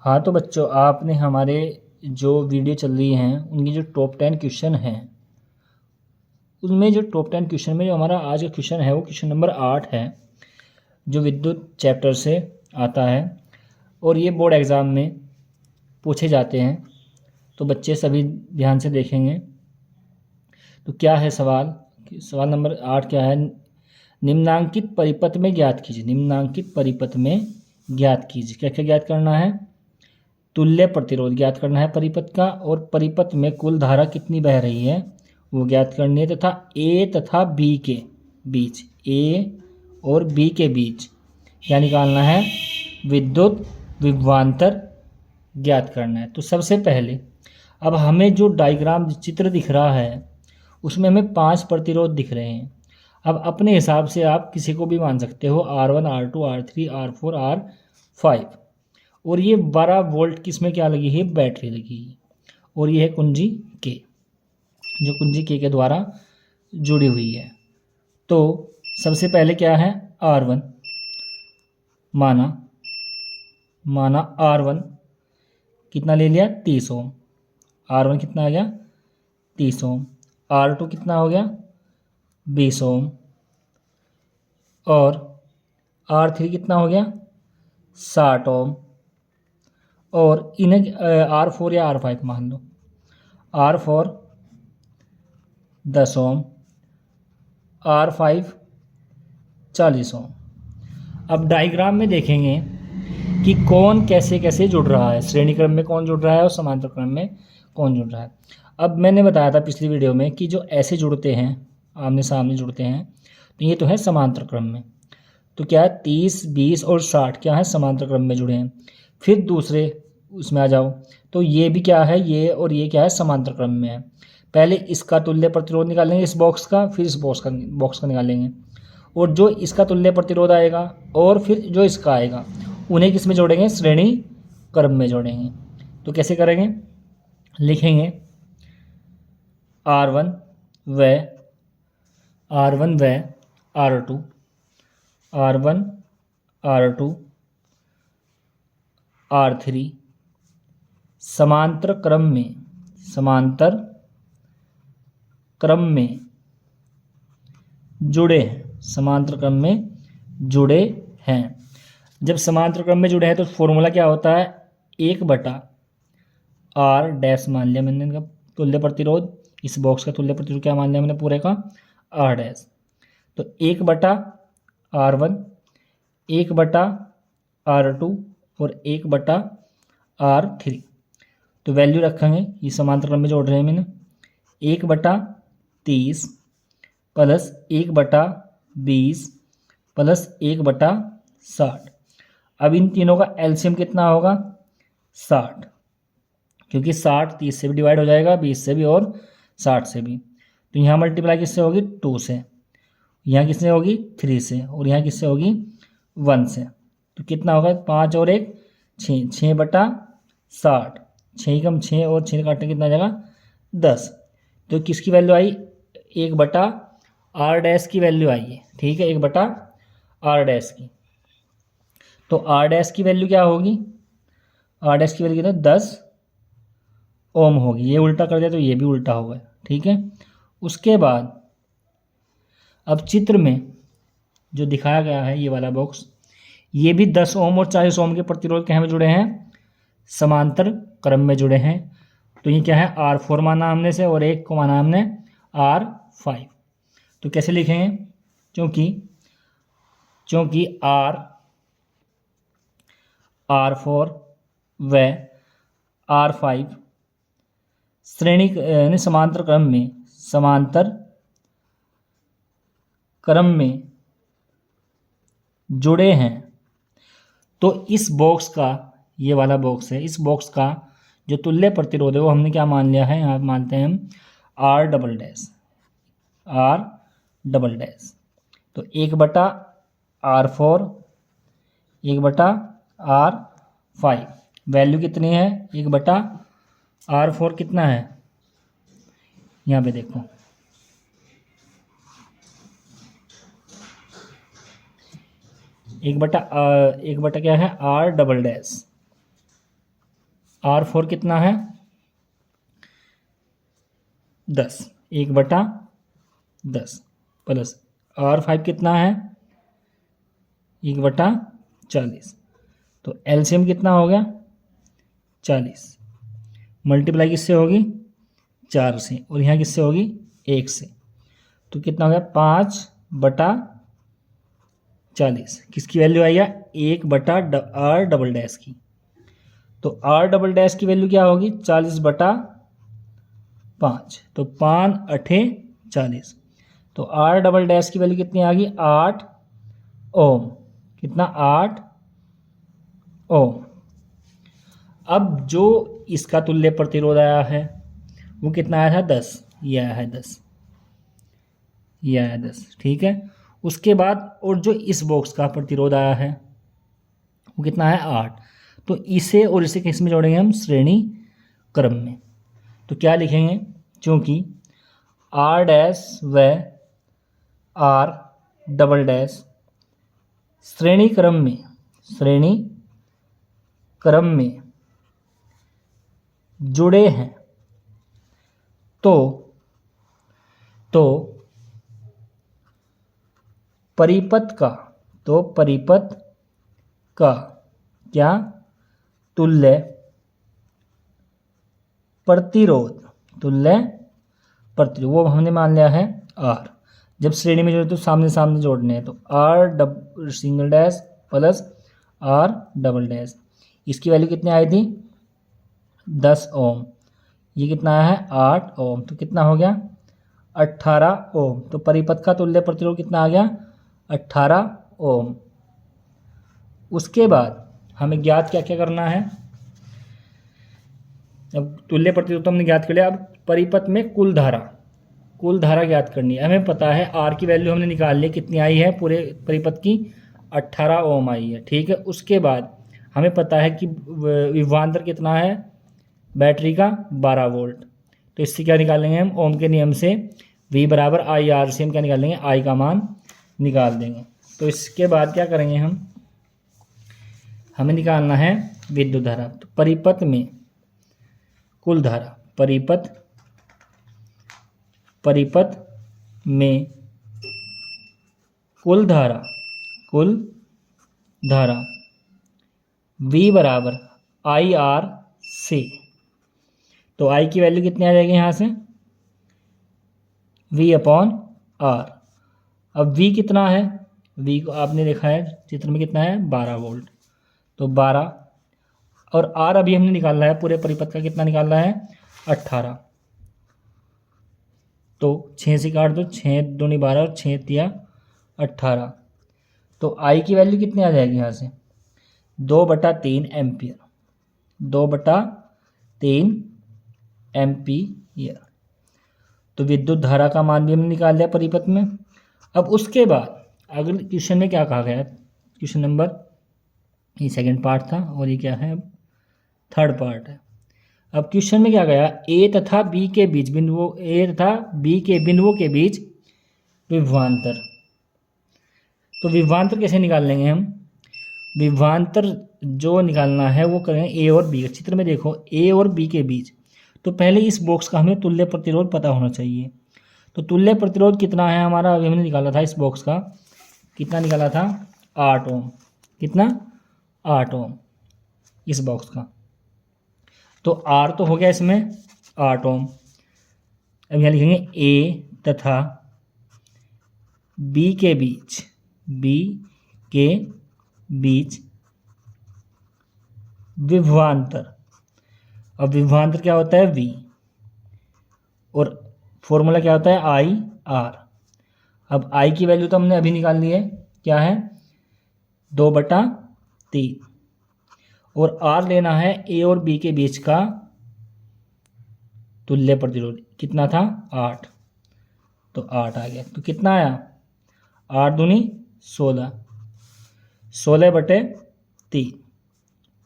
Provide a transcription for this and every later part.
हाँ तो बच्चों, आपने हमारे जो वीडियो चल रही हैं उनकी जो टॉप 10 क्वेश्चन हैं, उनमें जो टॉप 10 क्वेश्चन में जो हमारा आज का क्वेश्चन है वो क्वेश्चन नंबर 8 है, जो विद्युत चैप्टर से आता है और ये बोर्ड एग्ज़ाम में पूछे जाते हैं। तो बच्चे सभी ध्यान से देखेंगे। तो क्या है सवाल? सवाल नंबर 8 क्या है? निम्नांकित परिपथ में ज्ञात कीजिए। निम्नांकित परिपथ में ज्ञात कीजिए। क्या क्या ज्ञात करना है? तुल्य प्रतिरोध ज्ञात करना है परिपथ का, और परिपथ में कुल धारा कितनी बह रही है वो ज्ञात करनी है, तथा ए तथा बी के बीच, ए और बी के बीच क्या निकालना है? विद्युत विभवांतर ज्ञात करना है। तो सबसे पहले अब हमें जो डायग्राम चित्र दिख रहा है उसमें हमें 5 प्रतिरोध दिख रहे हैं। अब अपने हिसाब से आप किसी को भी मान सकते हो, R1, R2, R3, R4, R5। और ये 12 वोल्ट किस में क्या लगी है? बैटरी लगी है। और ये है कुंजी के, जो कुंजी के द्वारा जुड़ी हुई है। तो सबसे पहले क्या है? R1 माना R1 कितना ले लिया? 30 ओम। R1 कितना आ गया? 30 ओम। R2 कितना हो गया? 20 ओम। और R3 कितना हो गया? 60 ओम। और इन्हें R4 या R5 मान लो। R4 10 ओम, R5 40 ओम। अब डायग्राम में देखेंगे कि कौन कैसे कैसे जुड़ रहा है, श्रेणी क्रम में कौन जुड़ रहा है और समांतर क्रम में कौन जुड़ रहा है। अब मैंने बताया था पिछली वीडियो में कि जो ऐसे जुड़ते हैं, आमने सामने जुड़ते हैं, तो ये तो है समांतर क्रम में। तो क्या है? 30, 20 और 60 क्या है? समांतर क्रम में जुड़े हैं। फिर दूसरे उसमें आ जाओ, तो ये भी क्या है? ये और ये क्या है? समांतर क्रम में है। पहले इसका तुल्य प्रतिरोध निकालेंगे इस बॉक्स का, फिर इस बॉक्स का निकालेंगे, और जो इसका तुल्य प्रतिरोध आएगा और फिर जो इसका आएगा उन्हें किस में जोड़ेंगे? श्रेणी क्रम में जोड़ेंगे। तो कैसे करेंगे? लिखेंगे R1 व R2, R1 R2 R3 समांतर क्रम में जुड़े हैं। समांतर क्रम में जुड़े हैं। जब समांतर क्रम में जुड़े हैं तो फॉर्मूला क्या होता है? 1/R डैश मान लिया मैंने इनका तुल्य प्रतिरोध। इस बॉक्स का तुल्य प्रतिरोध क्या मान लिया मैंने? पूरे का R डैश। तो 1/R1, 1/R2 और 1/R3। तो वैल्यू रखेंगे, ये समांतर क्रम में जोड़ रहे हैं मैंने। 1/30 प्लस 1/20 प्लस 1/60। अब इन तीनों का एलसीएम कितना होगा? 60, क्योंकि 60 30 से भी डिवाइड हो जाएगा, 20 से भी और 60 से भी। तो यहाँ मल्टीप्लाई किससे होगी? 2 से। यहाँ किससे होगी? 3 से। और यहाँ किससे होगी? 1 से। तो कितना होगा? 5 और 1 6, 6/60। 6 कम 6 और 6 काटने कितना आ जाएगा? 10। तो किसकी वैल्यू आई? 1/R डैश की वैल्यू आई है। ठीक है, 1/R डैश की। तो R डैश की वैल्यू क्या होगी? R डैश की वैल्यू कितना? 10 ओम होगी। ये उल्टा कर दिया तो ये भी उल्टा होगा। ठीक है। उसके बाद अब चित्र में जो दिखाया गया है ये वाला बॉक्स, ये भी 10 ओम और 40 ओम के प्रतिरोध कहाँ में जुड़े हैं? समांतर क्रम में जुड़े हैं। तो ये क्या है? R4 माना हमने से, और एक को माना हमने R5। तो कैसे लिखेंगे? क्योंकि R4 व R5 श्रेणी यानी समांतर क्रम में जुड़े हैं। तो इस बॉक्स का, ये वाला बॉक्स है, इस बॉक्स का जो तुल्य प्रतिरोध है वो हमने क्या मान लिया है? यहाँ मानते हैं हम R डबल डैश। तो 1/R4, 1/R5। वैल्यू कितनी है? 1/R4 कितना है? यहाँ पे देखो, 1/1 क्या है? R double dash. R4 कितना है 10, 1/10 प्लस R5 कितना है 1/40। तो एलसीएम कितना हो गया 40, मल्टीप्लाई किससे होगी 4 से, और यहाँ किससे होगी 1 से। तो कितना हो गया 5/40। किसकी वैल्यू आई है 1/R डबल डैश की। तो R डबल डैश की वैल्यू क्या होगी 40/5। तो 5 8 40। तो R डबल डैश की वैल्यू कितनी आ गई 8 ओम। कितना 8 ओम। अब जो इसका तुल्य प्रतिरोध आया है वो कितना आया था 10, ये आया है 10, ये आया 10, ठीक है। उसके बाद और जो इस बॉक्स का प्रतिरोध आया है वो कितना है 8। तो इसे और इसे किस में जोड़ेंगे हम श्रेणी क्रम में। तो क्या लिखेंगे, क्योंकि R डैश व R डबल डैश श्रेणी क्रम में जुड़े हैं तो परिपथ का क्या तुल्य प्रतिरोध वो हमने मान लिया है R। जब श्रेणी में जोड़े तो सामने सामने जोड़ने हैं। तो R single dash plus R double dash, इसकी वैल्यू कितनी आई थी 10 ओम, ये कितना आया है 8 ओम। तो कितना हो गया 18 ओम। तो परिपथ का तुल्य प्रतिरोध कितना आ गया 18 ओम। उसके बाद हमें ज्ञात क्या क्या करना है, अब तुल्य प्रतिरोध तो हमने ज्ञात कर लिया। अब परिपथ में कुल धारा ज्ञात करनी है। हमें पता है R की वैल्यू हमने निकाल ली, कितनी आई है पूरे परिपथ की 18 ओम आई है, ठीक है। उसके बाद हमें पता है कि विभवांतर कितना है बैटरी का 12 वोल्ट। तो इससे क्या निकालेंगे हम ओम के नियम से V बराबर IR से हम क्या निकालेंगे I का मान निकाल देंगे। तो इसके बाद क्या करेंगे हमें निकालना है विद्युत धारा। तो परिपथ में कुल धारा, परिपथ में कुल धारा V बराबर IR से। तो I की वैल्यू कितनी आ जाएगी यहाँ से V/R। अब V कितना है, V को आपने देखा है चित्र में कितना है 12 वोल्ट। तो 12 और R अभी हमने निकाला है पूरे परिपथ का, कितना निकालना है 18। तो 6 से काट दो, 6 दूनी 12 और 6 तिया 18। तो I की वैल्यू कितनी आ जाएगी यहाँ से 2/3 एम्पियर, 2/3 एम्पियर। तो विद्युत धारा का मान भी हमने निकाल लिया परिपथ में। अब उसके बाद अगले क्वेश्चन में क्या कहा गया है, क्वेश्चन नंबर, ये सेकंड पार्ट था और ये क्या है थर्ड पार्ट है। अब क्वेश्चन में क्या गया A तथा B के बीच बिंदुओं के बीच विभवांतर। तो विभवांतर कैसे निकाल लेंगे हम, विभवांतर जो निकालना है वो करेंगे A और B। चित्र में देखो A और B के बीच। तो पहले इस बॉक्स का हमें तुल्य प्रतिरोध पता होना चाहिए। तो तुल्य प्रतिरोध कितना है हमारा, अभी हमने निकाला था इस बॉक्स का, कितना निकाला था 8 ओम। कितना 8 ओम इस बॉक्स का। तो R तो हो गया इसमें 8 ओम। अब यहाँ लिखेंगे A तथा B के बीच विभवांतर। अब विभवांतर क्या होता है V और फॉर्मूला क्या होता है IR। अब I की वैल्यू तो हमने अभी निकाल ली है, क्या है 2/3 और R लेना है A और B के बीच का तुल्य प्रतिरोध, कितना था 8। तो 8 आ गया। तो कितना आया 8 दूनी 16, 16/3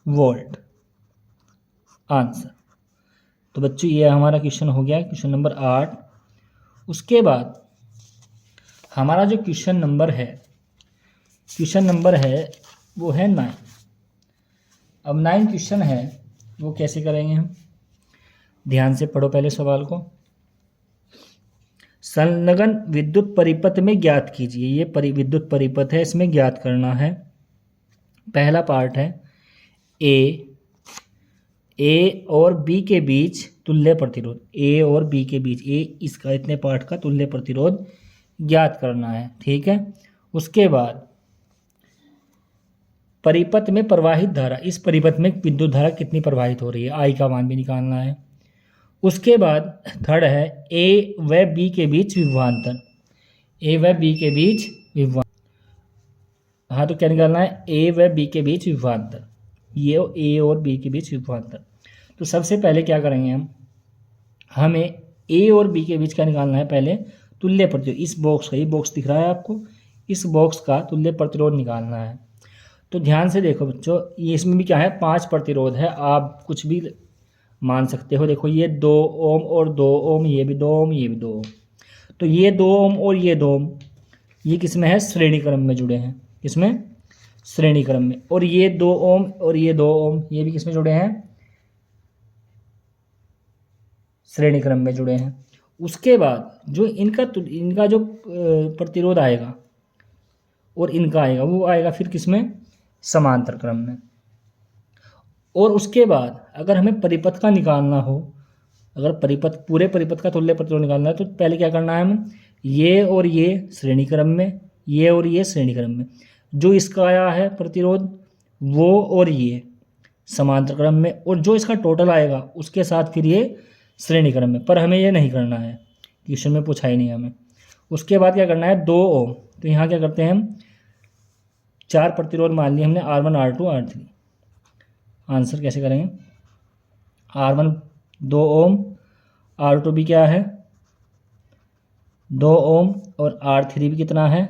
वोल्ट आंसर। तो बच्चों ये हमारा क्वेश्चन हो गया, क्वेश्चन नंबर 8। उसके बाद हमारा जो क्वेश्चन नंबर है वो है 9। अब 9 क्वेश्चन है वो कैसे करेंगे हम, ध्यान से पढ़ो पहले सवाल को। संलग्न विद्युत परिपथ में ज्ञात कीजिए, ये विद्युत परिपथ है, इसमें ज्ञात करना है। पहला पार्ट है ए और बी के बीच तुल्य प्रतिरोध, ए और बी के बीच, ए इसका इतने पार्ट का तुल्य प्रतिरोध ज्ञात करना है, ठीक है। उसके बाद परिपथ में प्रवाहित धारा, इस परिपथ में विद्युत धारा कितनी प्रवाहित हो रही है, आई का मान भी निकालना है। उसके बाद थर्ड है ए व बी के बीच विभवांतर, ए व बी के बीच विभवांतर, हाँ तो क्या निकालना है, ए व बी के बीच विभवांतर, ये ए और बी के बीच विभवांतर। तो सबसे पहले क्या करेंगे हम, हमें ए और बी के बीच क्या निकालना है, पहले तुल्य प्रतिरोध, इस बॉक्स का, ये बॉक्स दिख रहा है आपको, इस बॉक्स का तुल्य प्रतिरोध निकालना है। तो ध्यान से देखो बच्चों, ये इसमें भी क्या है, 5 प्रतिरोध है, आप कुछ भी मान सकते हो। देखो ये 2 ओम और 2 ओम, ये भी 2 ओम, ये भी 2 ओम। तो ये 2 ओम और ये 2 ओम, ये किसमें है, श्रेणी क्रम में जुड़े हैं, किसमें, श्रेणी क्रम में। और ये 2 ओम और ये 2 ओम, ये भी किसमें जुड़े हैं, श्रेणी क्रम में जुड़े हैं। उसके बाद जो इनका जो प्रतिरोध आएगा और इनका आएगा, वो आएगा फिर किसमें, समांतर क्रम में। और उसके बाद अगर हमें परिपथ का निकालना हो, अगर पूरे परिपथ का तुल्य प्रतिरोध निकालना है, तो पहले क्या करना है, हम ये और ये श्रेणी क्रम में, ये और ये श्रेणी क्रम में, जो इसका आया है प्रतिरोध वो और ये समांतर क्रम में, और जो इसका टोटल आएगा उसके साथ फिर ये श्रेणी क्रम में। पर हमें ये नहीं करना है, क्वेश्चन में पूछा ही नहीं हमें। उसके बाद क्या करना है, 2 ओम, तो यहाँ क्या करते हैं हम, 4 प्रतिरोध मान लिए हमने, R1 R2 R3। आंसर कैसे करेंगे, R1 2 ओम, R2 भी क्या है 2 ओम, और R3 भी कितना है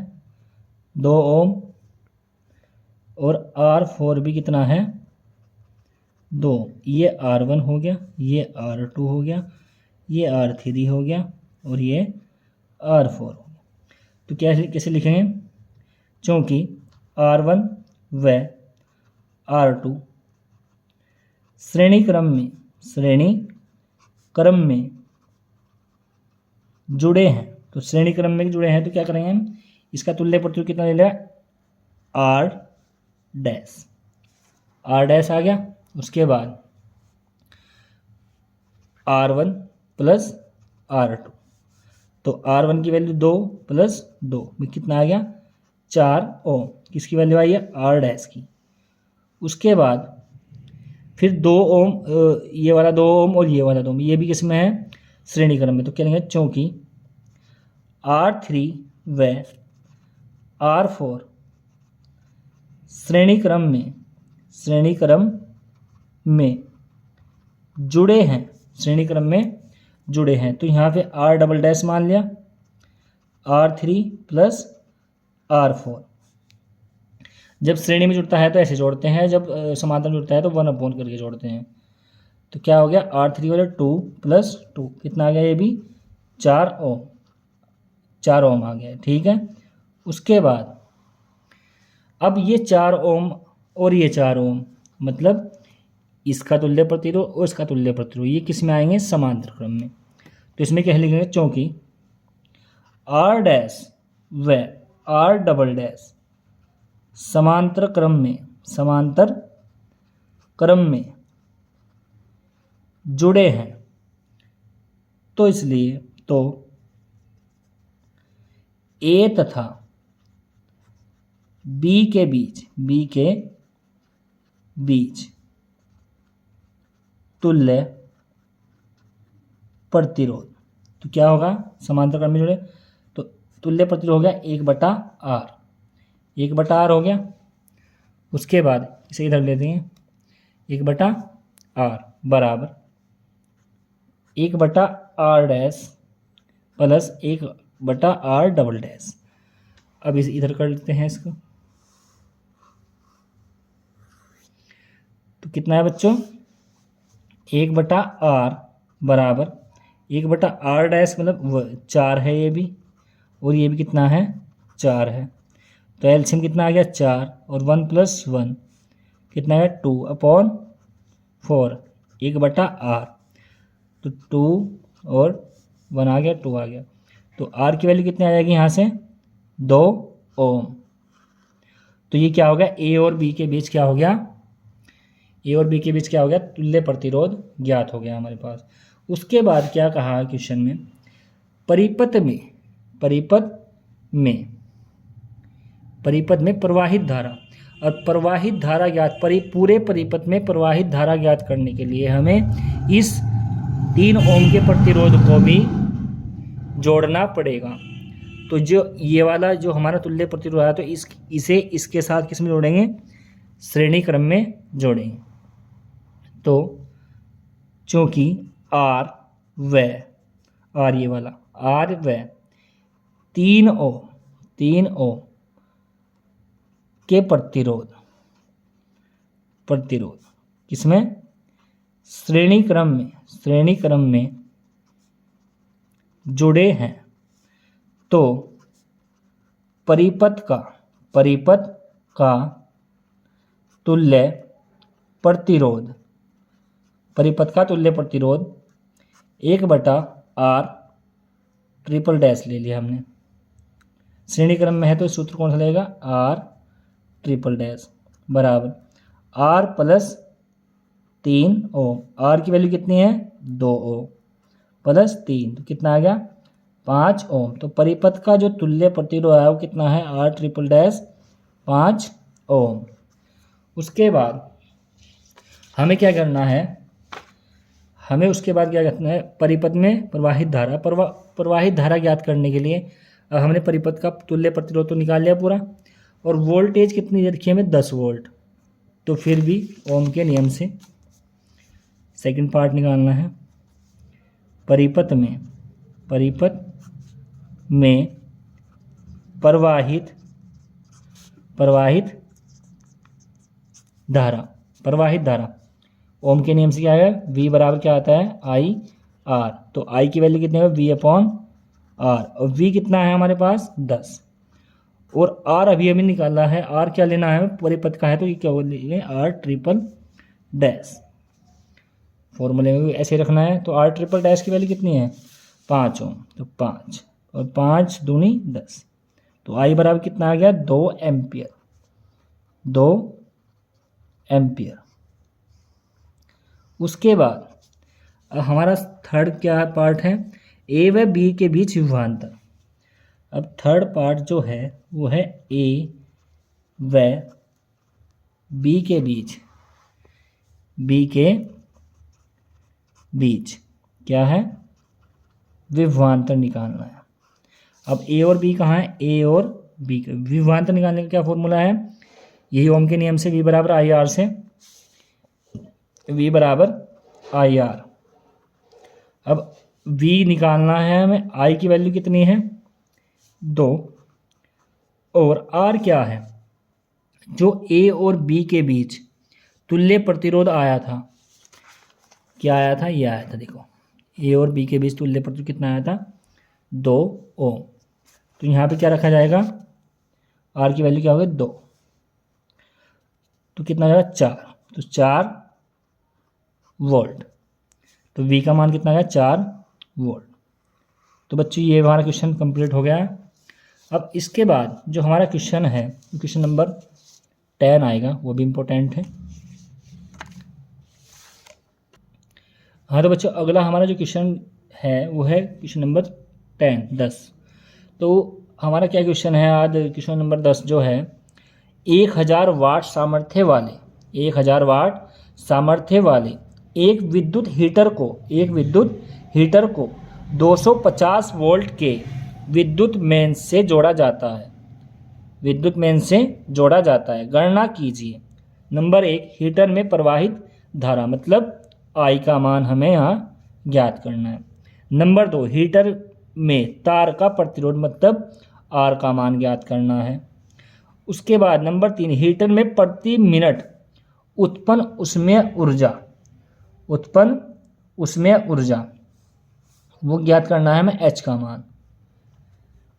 2 ओम, और R4 भी कितना है 2। ये R1 हो गया, ये R2 हो गया, ये R3 हो गया, और ये R4 हो गया। तो कैसे लिखेंगे, क्योंकि R1 व R2 श्रेणी क्रम में जुड़े हैं, तो श्रेणी क्रम में जुड़े हैं, तो क्या करेंगे हम, इसका तुल्य प्रतिरोध कितना ले लिया, R डैश आ गया। उसके बाद R1 प्लस R2, तो R1 की वैल्यू 2 प्लस 2 में कितना आ गया 4 ओम, किसकी वैल्यू आई है, R डैश की। उसके बाद फिर 2 ओम, ये वाला 2 ओम और ये वाला 2 ओम, ये भी किसमें है, श्रेणी क्रम में। तो क्या लेंगे, चूँकि R3 व R4 श्रेणी क्रम में जुड़े हैं, तो यहाँ पे R डबल डैश मान लिया, R3 प्लस R4। जब श्रेणी में जुड़ता है तो ऐसे जोड़ते हैं, जब समांतर में जुड़ता है तो 1/, करके जोड़ते हैं। तो क्या हो गया, R3 वाले 2 प्लस 2 कितना आ गया, ये भी 4 ओम आ गया, ठीक है। उसके बाद अब ये 4 ओम और ये 4 ओम, मतलब इसका तुल्य प्रतिरोध और इसका तुल्य प्रतिरोध, ये किस में आएंगे, समांतर क्रम में। तो इसमें क्या लिखेंगे, चूँकि R डैश व R डबल डैश समांतर क्रम में जुड़े हैं, तो इसलिए तो A तथा B के बीच तुल्य प्रतिरोध, तो क्या होगा, समांतर क्रम में जुड़े, तो तुल्य प्रतिरोध हो गया 1/R, 1/R हो गया। उसके बाद इसे इधर लेते हैं, 1/R बराबर 1/R dash plus 1/R double dash. अब इसे इधर कर लेते हैं इसको, तो कितना है बच्चों, 1/R बराबर 1/R डैश, मतलब 4 है ये भी, और ये भी कितना है 4 है। तो एलसीएम कितना आ गया 4, और 1 + 1 कितना है 2/4, 1/R। तो 2 और 1 आ गया, 2 आ गया। तो R की वैल्यू कितनी आ जाएगी यहाँ से? 2 ओम। तो ये क्या हो गया? ए और बी के बीच क्या हो गया? ए और बी के बीच क्या हो गया? तुल्य प्रतिरोध ज्ञात हो गया हमारे पास। उसके बाद क्या कहा क्वेश्चन में? परिपथ में प्रवाहित धारा, और प्रवाहित धारा ज्ञात पूरे परिपथ में प्रवाहित धारा ज्ञात करने के लिए हमें इस 3 ओम के प्रतिरोध को भी जोड़ना पड़ेगा। तो जो ये वाला जो हमारा तुल्य प्रतिरोध है, तो इसे इसके साथ किस में जोड़ेंगे? श्रेणी क्रम में जोड़ेंगे। तो चूंकि R ये वाला R 3 ओम के प्रतिरोध किसमें? श्रेणी क्रम में जुड़े हैं, तो परिपथ का तुल्य प्रतिरोध 1/R ट्रिपल डैश ले लिया हमने। श्रेणी क्रम में है तो सूत्र कौन सा लगेगा? R ट्रिपल डैश बराबर R + 3 ओम। R की वैल्यू कितनी है? 2 ओम + 3, तो कितना आ गया? 5 ओम। तो परिपथ का जो तुल्य प्रतिरोध है वो कितना है? R ट्रिपल डैश 5 ओम। उसके बाद हमें क्या करना है? उसके बाद क्या करना है? परिपथ में प्रवाहित धारा ज्ञात करने के लिए अब हमने परिपथ का तुल्य प्रतिरोध तो निकाल लिया पूरा, और वोल्टेज कितनी रखी है हमें? 10 वोल्ट। तो फिर भी ओम के नियम से सेकंड पार्ट निकालना है। परिपथ में प्रवाहित धारा ओम के नियम से क्या है? V बराबर क्या आता है? IR। तो I की वैल्यू कितनी है? V/R। और V कितना है हमारे पास? 10। और R अभी निकालना है। R क्या लेना है? परिपथ का है तो ये क्या बोलेंगे? R triple dash. फॉर्मूले में भी ऐसे रखना है। तो R ट्रिपल डैश की वैल्यू कितनी है? 5 ओम। तो 5 और 5 दूनी 10। तो I बराबर कितना आ गया? 2 एम्पियर। उसके बाद हमारा थर्ड क्या पार्ट है? A व B के बीच विभवांतर। अब थर्ड पार्ट जो है वो है A व B के बीच क्या है? विभवांतर निकालना है। अब A और B कहाँ है? A और B का विभवांतर निकालने का क्या फॉर्मूला है? यही ओम के नियम से V बराबर IR से V बराबर IR। अब V निकालना है हमें। I की वैल्यू कितनी है? 2। और R क्या है? जो A और B के बीच तुल्य प्रतिरोध आया था, क्या आया था? ये आया था, देखो A और B के बीच तुल्य प्रतिरोध कितना आया था? 2 ओम। तो यहाँ पे क्या रखा जाएगा? R की वैल्यू क्या होगी? 2। तो कितना जाएगा? 4। तो 4 वोल्ट। तो V का मान कितना आया? 4 वोल्ट। तो बच्चों ये हमारा क्वेश्चन कंप्लीट हो गया है। अब इसके बाद जो हमारा क्वेश्चन है, क्वेश्चन नंबर 10 आएगा, वो भी इम्पोर्टेंट है। हाँ तो बच्चों अगला हमारा जो क्वेश्चन है वो है क्वेश्चन नंबर 10। तो हमारा क्या क्वेश्चन है आज? क्वेश्चन नंबर 10 जो है 1000 वाट सामर्थ्य वाले एक विद्युत हीटर को 250 वोल्ट के विद्युत मेन से जोड़ा जाता है। गणना कीजिए। नंबर 1, हीटर में प्रवाहित धारा, मतलब I का मान हमें यहाँ ज्ञात करना है। नंबर 2, हीटर में तार का प्रतिरोध, मतलब R का मान ज्ञात करना है। उसके बाद नंबर 3, हीटर में प्रति मिनट उत्पन्न उसमें ऊर्जा वो ज्ञात करना है हमें H का मान।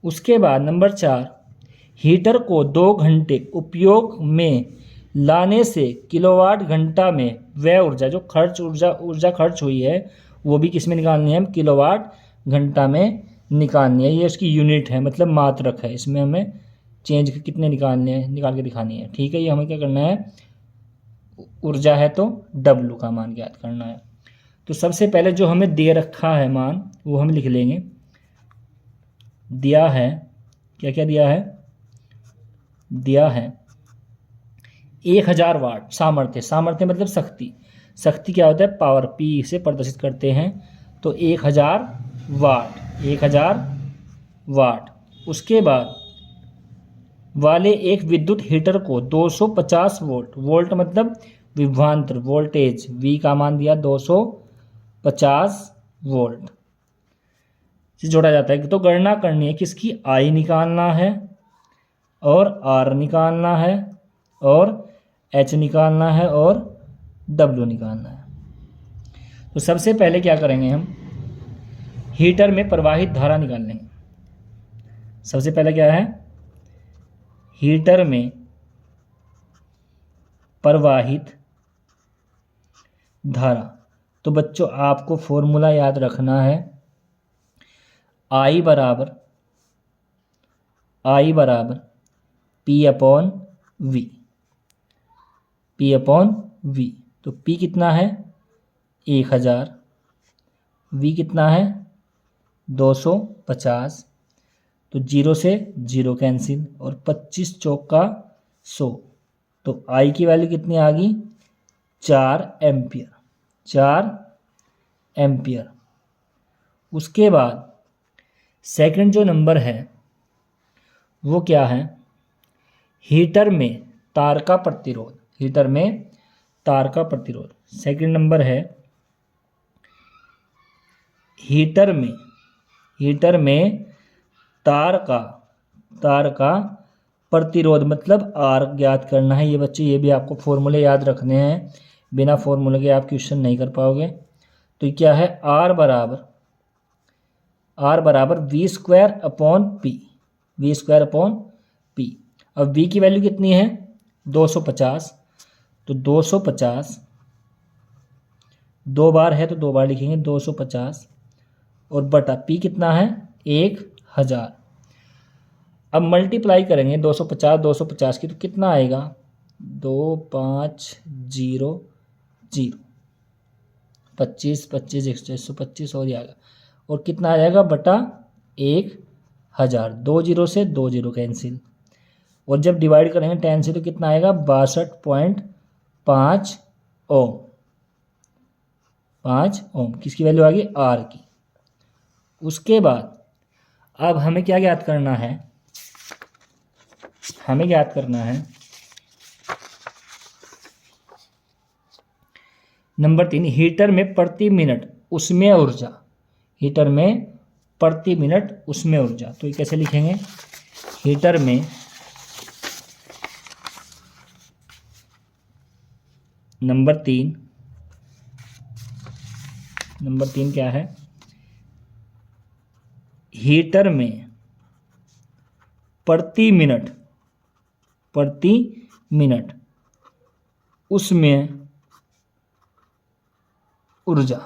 उसके बाद नंबर 4, हीटर को 2 घंटे उपयोग में लाने से किलोवाट घंटा में व्यय ऊर्जा, जो ऊर्जा खर्च हुई है वो भी किस में निकालनी है, हम किलोवाट घंटा में निकालनी है। ये उसकी यूनिट है, मतलब मात्रक है, इसमें हमें चेंज कितने निकालने हैं, निकाल के दिखानी है। ठीक है, ये हमें क्या करना है, ऊर्जा है तो W का मान ज्ञात करना है। तो सबसे पहले जो हमें दे रखा है मान वो हम लिख लेंगे। दिया है, क्या क्या दिया है, दिया है 1000 वाट सामर्थ्य। सामर्थ्य मतलब शक्ति, शक्ति क्या होता है, पावर, P से प्रदर्शित करते हैं। तो 1000 वाट, 1000 वाट। उसके बाद वाले एक विद्युत हीटर को 250 वोल्ट, वोल्ट मतलब विभवांतर, वोल्टेज, V का मान दिया 250 वोल्ट से जोड़ा जाता है। तो गणना करनी है किसकी, I निकालना है और R निकालना है और H निकालना है और W निकालना है। तो सबसे पहले क्या करेंगे, हम हीटर में प्रवाहित धारा निकाल लेंगे। सबसे पहले क्या है, हीटर में प्रवाहित धारा। तो बच्चों आपको फॉर्मूला याद रखना है, I बराबर P/V, P/V। तो P कितना है 1000, V कितना है 250, तो 0 से 0 कैंसिल और 25 चौका 100। तो I की वैल्यू कितनी आ गई, 4 एम्पियर, 4 एम्पियर। उसके बाद सेकंड जो नंबर है वो क्या है, हीटर में तार का प्रतिरोध, हीटर में तार का प्रतिरोध। सेकंड नंबर है हीटर में तार का प्रतिरोध मतलब R ज्ञात करना है। ये बच्चे ये भी आपको फॉर्मूले याद रखने हैं, बिना फॉर्मूले के आप क्वेश्चन नहीं कर पाओगे। तो क्या है, R बराबर V²/P, V²/P। अब V की वैल्यू कितनी है 250, तो 250 दो बार है तो दो बार लिखेंगे 250 और बटा P कितना है 1000। अब मल्टीप्लाई करेंगे 250 की, तो कितना आएगा 2500, 25 125 हो जाएगा और कितना आ जाएगा बटा 1000। 2 0 से 2 0 कैंसिल और जब डिवाइड करेंगे 10 से तो कितना आएगा 62.5 ओम, 5 ओम। किसकी वैल्यू आ गई, R की। उसके बाद अब हमें क्या ज्ञात करना है, हमें ज्ञात करना है नंबर 3, हीटर में प्रति मिनट उसमें ऊर्जा, हीटर में प्रति मिनट उसमें ऊर्जा। तो ये कैसे लिखेंगे, हीटर में नंबर तीन क्या है, हीटर में प्रति मिनट उसमें ऊर्जा।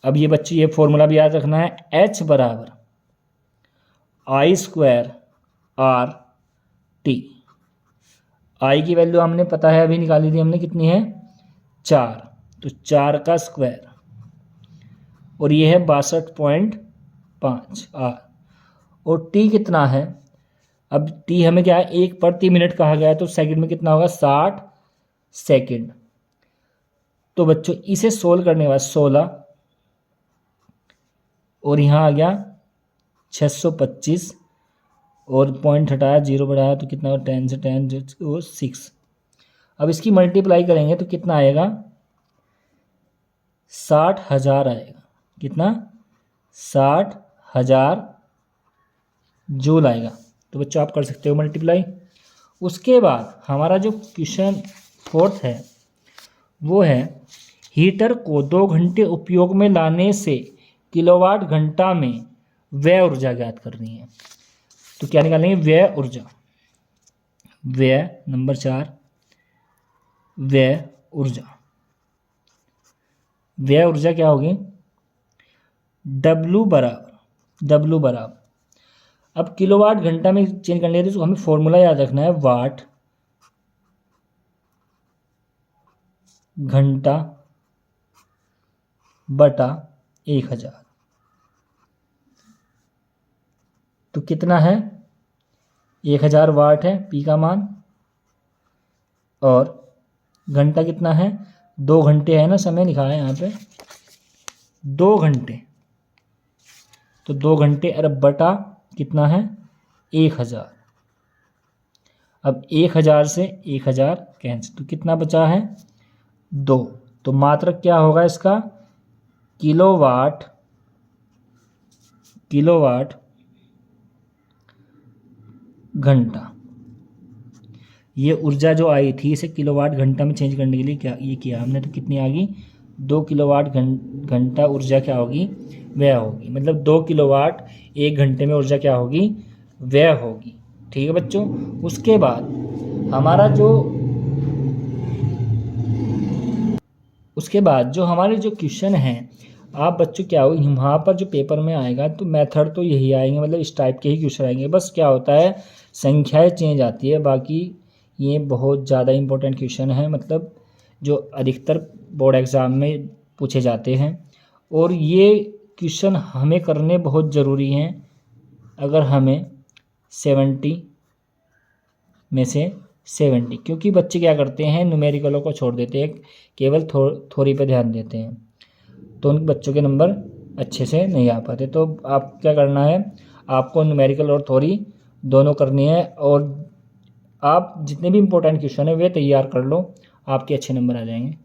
अब ये बच्चे ये फॉर्मूला भी याद रखना है, H बराबर I²RT। I की वैल्यू हमने पता है अभी निकाली थी हमने, कितनी है 4, तो 4 का स्क्वायर और ये है 62.5 R। और T कितना है, अब T हमें क्या है 1 प्रति मिनट कहा गया है, तो सेकंड में कितना होगा 60 सेकंड। तो बच्चों इसे सोल्व करने के बाद 16 और यहाँ आ गया 625 और पॉइंट हटाया 0 बढ़ाया तो कितना होगा 10 से 10 जो 6। अब इसकी मल्टीप्लाई करेंगे तो कितना आएगा 60,000 आएगा, कितना 60,000 जूल आएगा। तो बच्चों आप कर सकते हो मल्टीप्लाई। उसके बाद हमारा जो क्वेश्चन 4 है वो है, हीटर को 2 घंटे उपयोग में लाने से किलोवाट घंटा में व्यय ऊर्जा ज्ञात करनी है। तो क्या निकालेंगे, व्यय ऊर्जा। व्यय नंबर 4 व्यय ऊर्जा। व्यय ऊर्जा क्या होगी? W बराबर अब किलोवाट घंटा में चेंज करने के लिए तो हमें फॉर्मूला याद रखना है, वाट घंटा बटा 1000। तो कितना है? 1000 वाट है पी का मान, और घंटा कितना है? 2 घंटे है ना, समय लिखा है यहाँ पे 2 घंटे। तो 2 घंटे अरब बटा कितना है? 1000। अब 1000 से 1000 कैंसिल, तो कितना बचा है? 2। तो मात्रक क्या होगा इसका? किलोवाट घंटा। ये ऊर्जा जो आई थी इसे किलोवाट घंटा में चेंज करने के लिए क्या ये किया हमने, तो कितनी आ गई? 2 किलोवाट घंटा ऊर्जा क्या होगी? व्यय होगी। मतलब 2 किलोवाट 1 घंटे में ऊर्जा क्या होगी? व्यय होगी। ठीक है बच्चों। उसके बाद हमारा जो हमारे जो क्वेश्चन हैं, आप बच्चों क्या हो वहाँ पर जो पेपर में आएगा तो मेथड तो यही आएंगे, मतलब इस टाइप के ही क्वेश्चन आएंगे। बस क्या होता है, संख्याएं चेंज आती है, बाकी ये बहुत ज़्यादा इंपॉर्टेंट क्वेश्चन है, मतलब जो अधिकतर बोर्ड एग्ज़ाम में पूछे जाते हैं। और ये क्वेश्चन हमें करने बहुत ज़रूरी हैं अगर हमें 70 में से 70, क्योंकि बच्चे क्या करते हैं, न्यूमेरिकलों को छोड़ देते हैं, केवल थ्योरी पे ध्यान देते हैं, तो उन बच्चों के नंबर अच्छे से नहीं आ पाते। तो आप क्या करना है, आपको न्यूमेरिकल और थ्योरी दोनों करनी है, और आप जितने भी इम्पोर्टेंट क्वेश्चन है वे तैयार कर लो, आपके अच्छे नंबर आ जाएंगे।